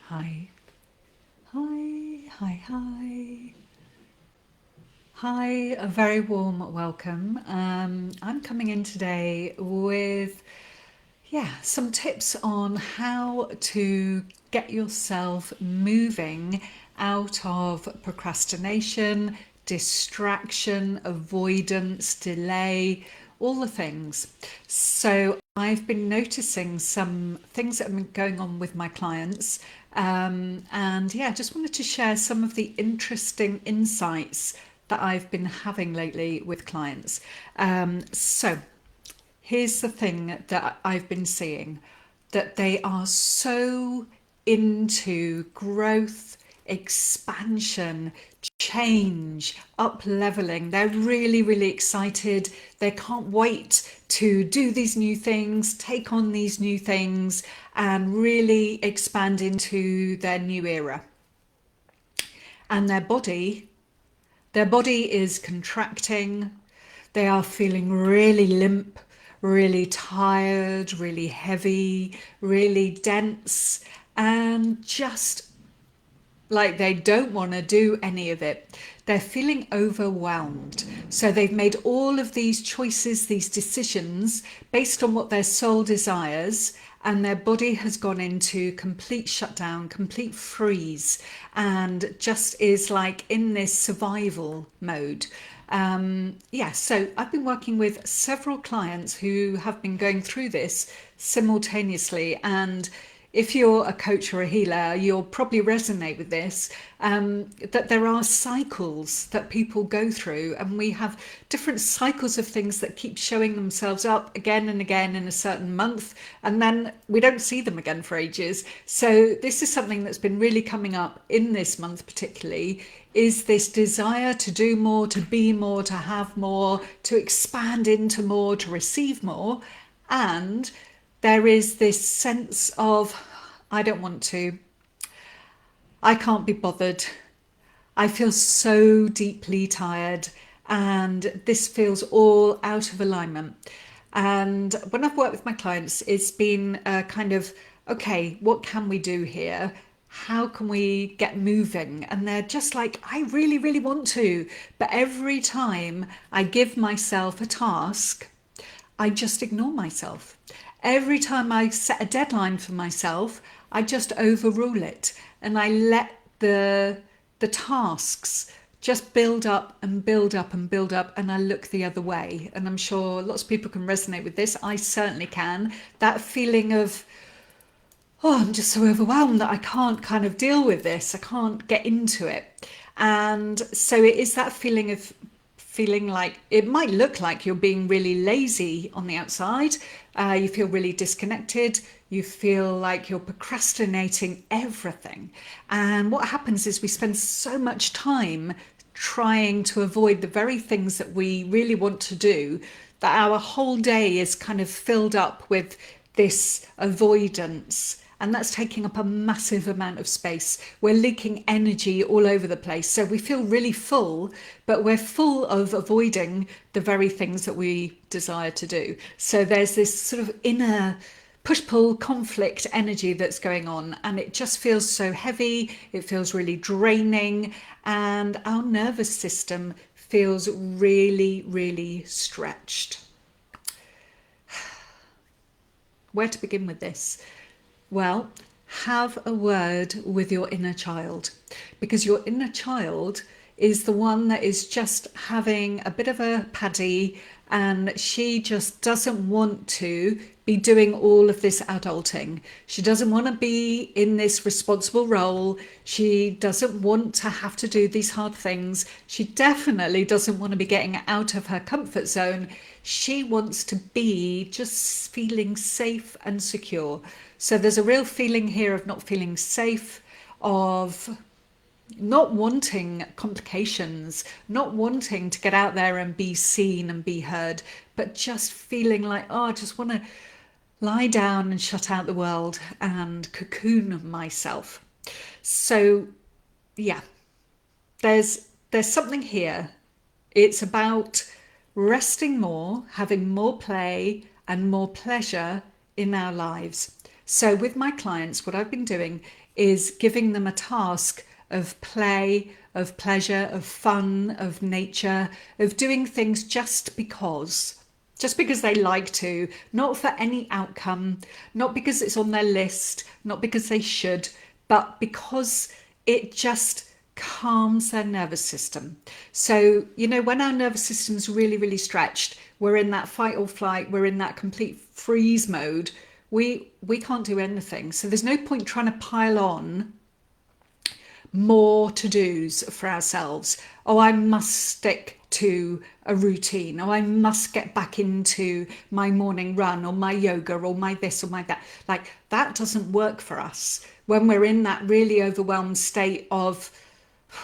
Hi, hi, hi, hi. Hi, a very warm welcome. I'm coming in today with, some tips on how to get yourself moving out of procrastination, distraction, avoidance, delay, all the things. So I've been noticing some things that have been going on with my clients. And yeah, just wanted to share some of the interesting insights that I've been having lately with clients. So here's the thing that I've been seeing, that they are so into growth, expansion, change, up leveling. They're really, really excited. They can't wait to do these new things, take on these new things, and really expand into their new era. And their body is contracting. They are feeling really limp, really tired, really heavy, really dense, and just like they don't want to do any of it. They're feeling overwhelmed. So they've made all of these choices, these decisions based on what their soul desires, and their body has gone into complete shutdown, complete freeze, and just is like in this survival mode. So I've been working with several clients who have been going through this simultaneously, and if you're a coach or a healer, you'll probably resonate with this, that there are cycles that people go through, and we have different cycles of things that keep showing themselves up again and again in a certain month, and then we don't see them again for ages. So this is something that's been really coming up in this month particularly, is this desire to do more, to be more, to have more, to expand into more, to receive more. And there is this sense of, I don't want to, I can't be bothered, I feel so deeply tired, and this feels all out of alignment. And when I've worked with my clients, it's been a kind of, okay, what can we do here? How can we get moving? And they're just like, I really, really want to. But every time I give myself a task, I just ignore myself. Every time I set a deadline for myself, I just overrule it, and I let the tasks just build up and build up and build up, and I look the other way. And I'm sure lots of people can resonate with this. I certainly can. That feeling of, oh, I'm just so overwhelmed that I can't kind of deal with this. I can't get into it. And so it is that feeling of feeling like it might look like you're being really lazy on the outside. You feel really disconnected. You feel like you're procrastinating everything. And what happens is we spend so much time trying to avoid the very things that we really want to do, that our whole day is kind of filled up with this avoidance, and that's taking up a massive amount of space. We're leaking energy all over the place, so we feel really full, but we're full of avoiding the very things that we desire to do. So there's this sort of inner push-pull conflict energy that's going on, and it just feels so heavy. It feels really draining, and our nervous system feels really, really stretched. Where to begin with this? Well, have a word with your inner child, because your inner child is the one that is just having a bit of a paddy, and she just doesn't want to be doing all of this adulting. She doesn't want to be in this responsible role. She doesn't want to have to do these hard things. She definitely doesn't want to be getting out of her comfort zone. She wants to be just feeling safe and secure. So there's a real feeling here of not feeling safe, of not wanting complications, not wanting to get out there and be seen and be heard, but just feeling like, oh, I just want to lie down and shut out the world and cocoon myself. So yeah, there's something here. It's about resting more, having more play and more pleasure in our lives. So with my clients, what I've been doing is giving them a task of play, of pleasure, of fun, of nature, of doing things just because they like to, not for any outcome, not because it's on their list, not because they should, but because it just calms their nervous system. So, when our nervous system's really, really stretched, we're in that fight or flight, we're in that complete freeze mode. We can't do anything. So there's no point trying to pile on more to-dos for ourselves. Oh, I must stick to a routine. Oh, I must get back into my morning run or my yoga or my this or my that. Like, that doesn't work for us when we're in that really overwhelmed state of,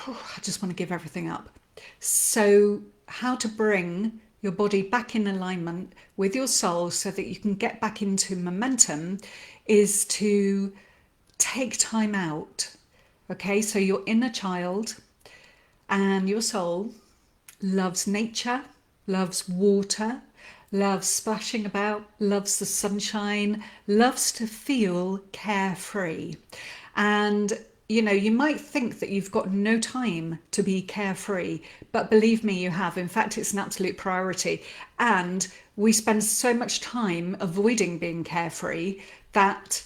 I just want to give everything up. So how to bring your body back in alignment with your soul so that you can get back into momentum is to take time out. Okay, so your inner child and your soul loves nature, loves water, loves splashing about, loves the sunshine, loves to feel carefree. And you might think that you've got no time to be carefree, but believe me, you have. In fact, it's an absolute priority. And we spend so much time avoiding being carefree that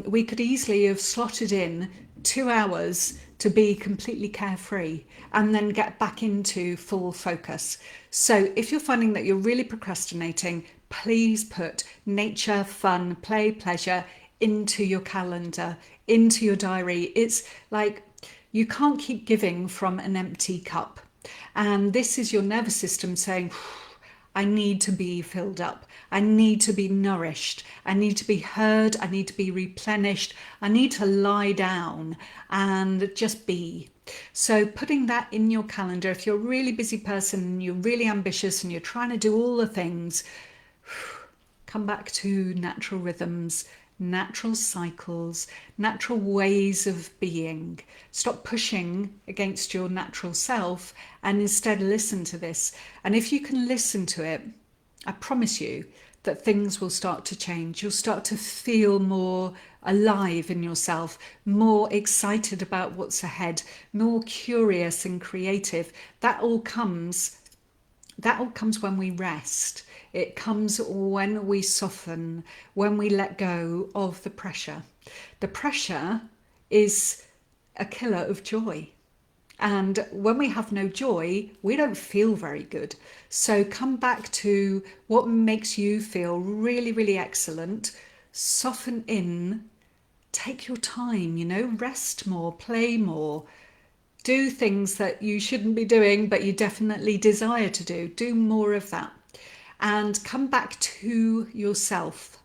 we could easily have slotted in 2 hours to be completely carefree and then get back into full focus. So if you're finding that you're really procrastinating, please put nature, fun, play, pleasure into your calendar, into your diary. It's like you can't keep giving from an empty cup. And this is your nervous system saying, I need to be filled up. I need to be nourished. I need to be heard. I need to be replenished. I need to lie down and just be. So putting that in your calendar, if you're a really busy person and you're really ambitious and you're trying to do all the things, come back to natural rhythms, natural cycles, natural ways of being. Stop pushing against your natural self and instead listen to this. And if you can listen to it, I promise you that things will start to change. You'll start to feel more alive in yourself, more excited about what's ahead, more curious and creative. That all comes when we rest. It comes when we soften, when we let go of the pressure. The pressure is a killer of joy. And when we have no joy, we don't feel very good. So come back to what makes you feel really, really excellent. Soften in, take your time, rest more, play more. Do things that you shouldn't be doing, but you definitely desire to do. Do more of that. And come back to yourself.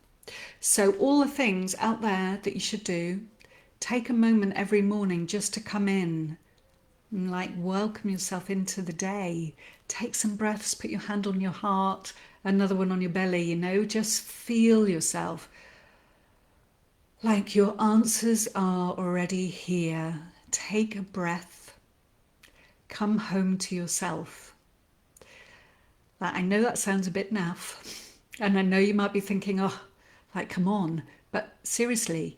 So all the things out there that you should do, take a moment every morning just to come in and welcome yourself into the day. Take some breaths, put your hand on your heart, another one on your belly, just feel yourself. Like your answers are already here. Take a breath. Come home to yourself. I know that sounds a bit naff, and I know you might be thinking, come on. But seriously,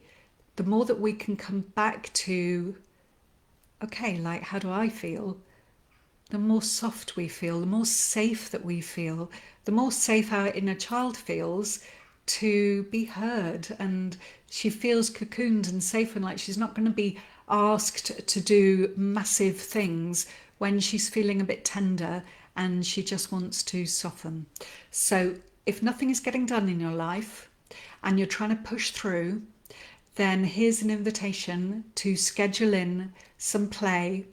the more that we can come back to, okay, how do I feel? The more soft we feel, the more safe that we feel, the more safe our inner child feels to be heard. And she feels cocooned and safe and like she's not going to be asked to do massive things when she's feeling a bit tender and she just wants to soften. So if nothing is getting done in your life and you're trying to push through, then here's an invitation to schedule in some play.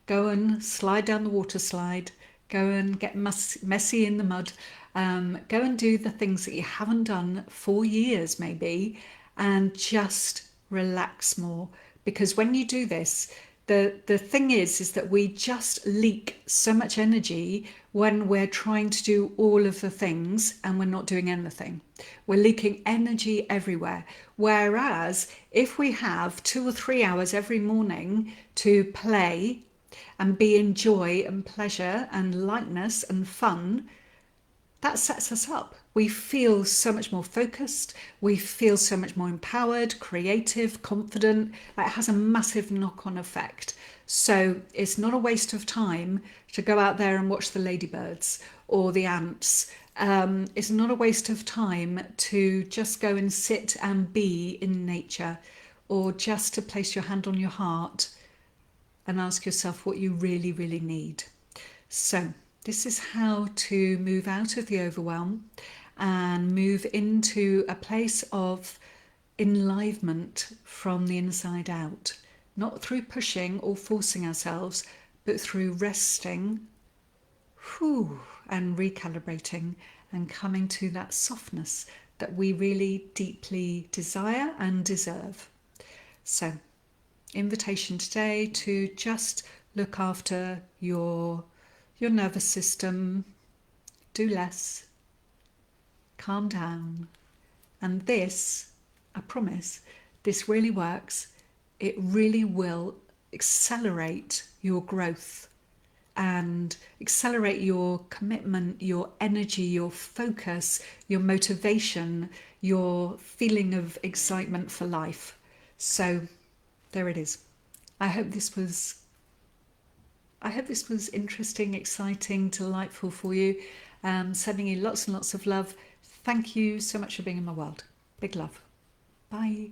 Go and slide down the water slide. Go and get messy in the mud. Go and do the things that you haven't done for years maybe, and just relax more. Because when you do this, the thing is that we just leak so much energy when we're trying to do all of the things and we're not doing anything. We're leaking energy everywhere. Whereas if we have 2 or 3 hours every morning to play and be in joy and pleasure and lightness and fun, that sets us up we feel so much more focused, we feel so much more empowered, creative, confident. It has a massive knock-on effect. So it's not a waste of time to go out there and watch the ladybirds or the ants. It's not a waste of time to just go and sit and be in nature, or just to place your hand on your heart and ask yourself what you really, really need. So this is how to move out of the overwhelm and move into a place of enlivenment from the inside out, not through pushing or forcing ourselves, but through resting, and recalibrating and coming to that softness that we really deeply desire and deserve. So, invitation today to just look after your nervous system, do less, calm down. And this, I promise, this really works. It really will accelerate your growth and accelerate your commitment, your energy, your focus, your motivation, your feeling of excitement for life. So there it is. I hope this was interesting, exciting, delightful for you. Sending you lots and lots of love. Thank you so much for being in my world. Big love. Bye.